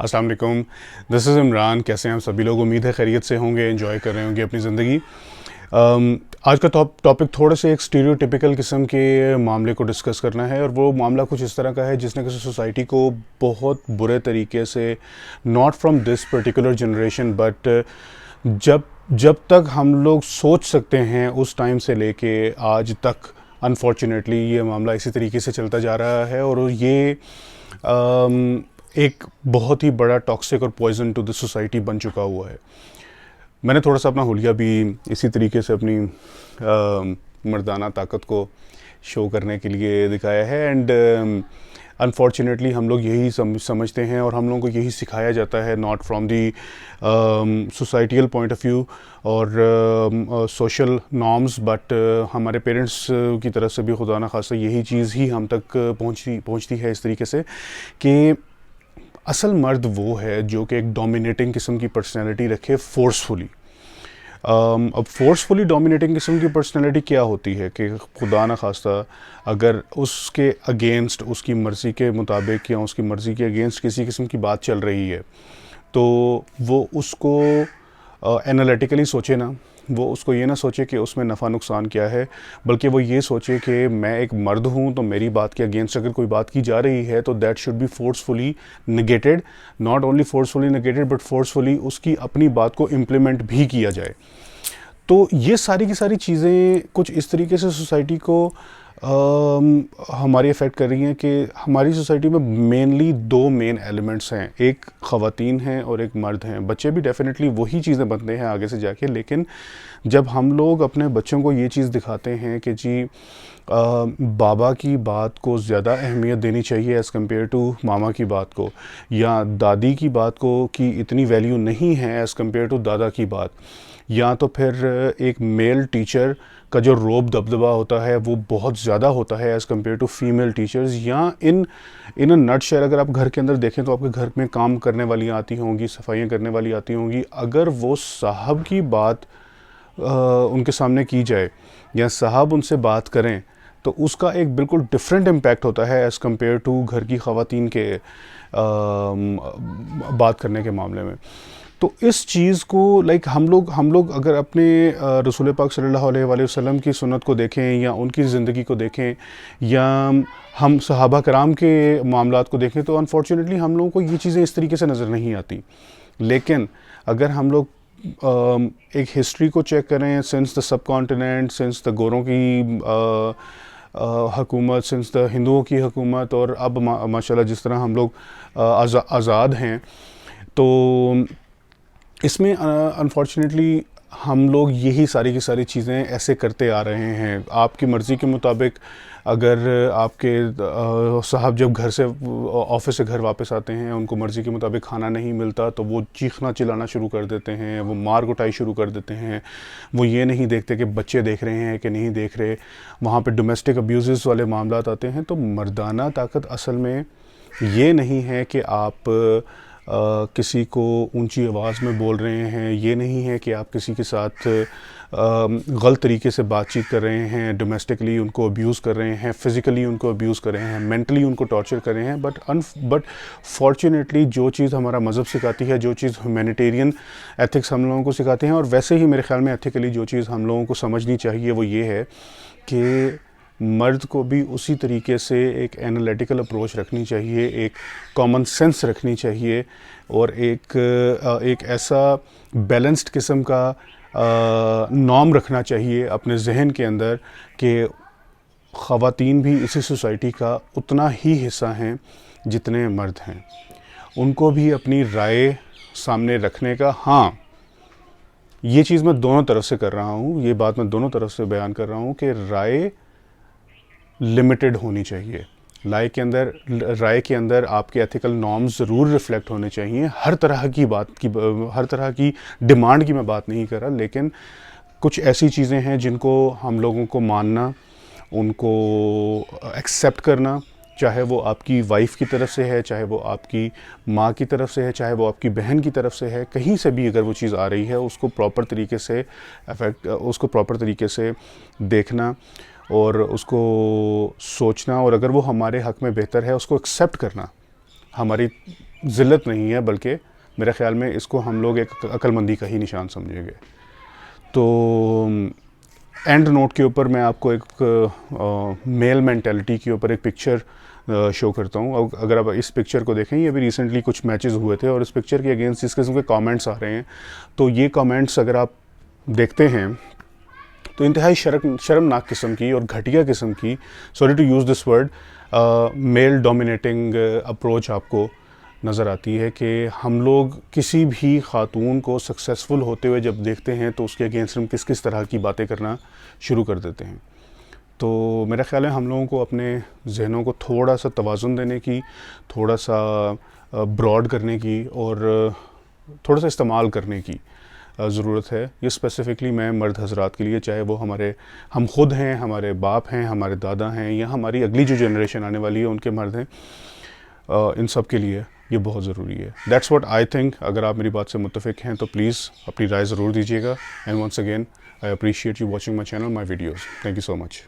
अस्सलाम वालेकुम, this is Imran. कैसे हैं आप सभी लोग? उम्मीद है खैरियत से होंगे, एंजॉय कर रहे होंगे अपनी ज़िंदगी। आज का टॉपिक थोड़े से एक स्टीरियोटिपिकल किस्म के मामले को डिस्कस करना है, और वो मामला कुछ इस तरह का है जिसने किसी सोसाइटी को बहुत बुरे तरीके से, not from this particular generation but जब जब तक हम लोग सोच सकते हैं उस टाइम से लेके आज तक अनफॉर्चुनेटली ये मामला इसी तरीके से चलता जा रहा है। और ये एक बहुत ही बड़ा टॉक्सिक और पॉइजन टू द सोसाइटी बन चुका हुआ है। मैंने थोड़ा सा अपना हुलिया भी इसी तरीके से अपनी मर्दाना ताकत को शो करने के लिए दिखाया है। एंड अनफॉर्चुनेटली हम लोग यही समझते हैं और हम लोगों को यही सिखाया जाता है, not from the societal point of view और सोशल नॉर्म्स, बट हमारे पेरेंट्स की तरफ से भी खुदा न खासा यही चीज़ ही हम तक पहुंचती है इस तरीके से कि असल मर्द वो है जो कि एक डोमिनेटिंग किस्म की पर्सनैलिटी रखे फोर्सफुली। अब फोर्सफुली डोमिनेटिंग किस्म की पर्सनैलिटी क्या होती है कि खुदा न खास्ता अगर उसके अगेंस्ट, उसकी मर्ज़ी के मुताबिक या उसकी मर्ज़ी के अगेंस्ट किसी किस्म की बात चल रही है तो वो उसको एनालिटिकली सोचे ना, वो उसको ये ना सोचे कि उसमें नफ़ा नुकसान क्या है, बल्कि वो ये सोचे कि मैं एक मर्द हूँ तो मेरी बात के अगेंस्ट अगर कोई बात की जा रही है तो that should be forcefully negated. Not only forcefully negated but forcefully उसकी अपनी बात को इम्प्लीमेंट भी किया जाए। तो ये सारी की सारी चीज़ें कुछ इस तरीके से सोसाइटी को हमारी अफेक्ट कर रही हैं कि हमारी सोसाइटी में मेनली दो मेन एलिमेंट्स हैं, एक ख़वातीन हैं और एक मर्द हैं। बच्चे भी डेफिनेटली वही चीज़ें बनते हैं आगे से जाके, लेकिन जब हम लोग अपने बच्चों को ये चीज़ दिखाते हैं कि जी बाबा की बात को ज़्यादा अहमियत देनी चाहिए एज़ कम्पेयर टू मामा की बात को, या दादी की बात को कि इतनी वैल्यू नहीं है एज़ कम्पेयर टू दादा की बात, या तो फिर एक मेल टीचर का जो रोब दबदबा होता है वो बहुत ज़्यादा होता है as compare to female teachers, या इन अ नटशेल अगर आप घर के अंदर देखें तो आपके घर में काम करने वाली आती होंगी, सफाइयाँ करने वाली आती होंगी, अगर वो साहब की बात उनके सामने की जाए या साहब उनसे बात करें तो उसका एक बिल्कुल डिफरेंट इम्पैक्ट होता है एज़ कम्पेयर टू घर की ख़वातीन के बात करने के मामले में। तो इस चीज़ को हम लोग अगर अपने रसूल पाक सल्लल्लाहु अलैहि वसल्लम की सुन्नत को देखें या उनकी ज़िंदगी को देखें या हम सहाबा कराम के मामलात को देखें तो अनफॉर्चुनेटली हम लोगों को ये चीज़ें इस तरीके से नज़र नहीं आती। लेकिन अगर हम लोग एक हिस्ट्री को चेक करें, since the sub continent, since the गोरों की हुकूमत, सिंस द हिंदुओं की हुकूमत, और अब माशाल्लाह जिस तरह हम लोग आज़ाद हैं, तो इसमें अनफॉर्चुनेटली हम लोग यही सारी की सारी चीज़ें ऐसे करते आ रहे हैं। आपकी मर्ज़ी के मुताबिक अगर आपके साहब जब घर से ऑफिस से घर वापस आते हैं, उनको मर्ज़ी के मुताबिक खाना नहीं मिलता तो वो चीखना चिल्लाना शुरू कर देते हैं, वो मार कुटाई शुरू कर देते हैं। वो ये नहीं देखते कि बच्चे देख रहे हैं कि नहीं देख रहे। वहाँ पे डोमेस्टिक अब्यूज़ वाले मामलात आते हैं। तो मर्दाना ताकत असल में ये नहीं है कि आप किसी को ऊंची आवाज़ में बोल रहे हैं, ये नहीं है कि आप किसी के साथ गलत तरीके से बातचीत कर रहे हैं, डोमेस्टिकली उनको अब्यूज़ कर रहे हैं, फ़िज़िकली उनको अब्यूज़ कर रहे हैं, मेंटली उनको टॉर्चर कर रहे हैं। बट फॉर्चुनेटली जो चीज़ हमारा मज़हब सिखाती है, जो चीज़ ह्यूमैनिटेरियन एथिक्स हम लोगों को सिखाते हैं, और वैसे ही मेरे ख़्याल में एथिकली जो चीज़ हम लोगों को समझनी चाहिए वो ये है कि मर्द को भी उसी तरीके से एक एनालिटिकल अप्रोच रखनी चाहिए, एक कॉमन सेंस रखनी चाहिए, और एक ऐसा बैलेंस्ड किस्म का नॉर्म रखना चाहिए अपने जहन के अंदर कि ख़वातीन भी इसी सोसाइटी का उतना ही हिस्सा हैं जितने मर्द हैं। उनको भी अपनी राय सामने रखने का, हाँ ये चीज़ मैं दोनों तरफ से कर रहा हूँ, ये बात मैं दोनों तरफ से बयान कर रहा हूँ कि राय लिमिटेड होनी चाहिए। राय के अंदर आपके एथिकल नॉर्म्स ज़रूर रिफ़्लेक्ट होने चाहिए। हर तरह की डिमांड की मैं बात नहीं कर रहा, लेकिन कुछ ऐसी चीज़ें हैं जिनको हम लोगों को मानना, उनको एक्सेप्ट करना, चाहे वो आपकी वाइफ की तरफ से है, चाहे वो आपकी माँ की तरफ से है, चाहे वो आपकी बहन की तरफ से है, कहीं से भी अगर वो चीज़ आ रही है उसको प्रॉपर तरीके से देखना और उसको सोचना, और अगर वो हमारे हक़ में बेहतर है उसको एक्सेप्ट करना। हमारी ذلت نہیں ہے، بلکہ میرے خیال میں اس کو ہم لوگ ایک عقل مندی کا ہی نشان سمجھیں گے. تو اینڈ نوٹ کے اوپر میں آپ کو ایک میل مینٹیلٹی کے اوپر ایک پکچر شو کرتا ہوں. اگر آپ اس پکچر کو دیکھیں، یہ ابھی ریسنٹلی کچھ میچز ہوئے تھے اور اس پکچر کے اگینسٹ جس قسم کے کامنٹس آ رہے ہیں، تو یہ کامنٹس اگر آپ دیکھتے ہیں تو انتہائی شرمناک قسم کی اور گھٹیا قسم کی، sorry to use this word, male dominating approach آپ کو نظر آتی ہے کہ ہم لوگ کسی بھی خاتون کو سکسیزفل ہوتے ہوئے جب دیکھتے ہیں تو اس کے اگینسٹ ہم کس طرح کی باتیں کرنا شروع کر دیتے ہیں. تو میرا خیال ہے ہم لوگوں کو اپنے ذہنوں کو تھوڑا سا توازن دینے کی، تھوڑا سا براڈ کرنے کی اور تھوڑا سا استعمال کرنے کی ضرورت ہے. یہ اسپیسیفکلی میں مرد حضرات کے لیے، چاہے وہ ہم خود ہیں، ہمارے باپ ہیں، ہمارے دادا ہیں، یا ہماری اگلی جو جنریشن آنے والی ہے ان کے مرد ہیں، ان سب کے لیے یہ بہت ضروری ہے. That's what I think. اگر آپ میری بات سے متفق ہیں تو پلیز اپنی رائے ضرور دیجیے گا. And once again I appreciate you watching my channel, my videos. Thank you so much.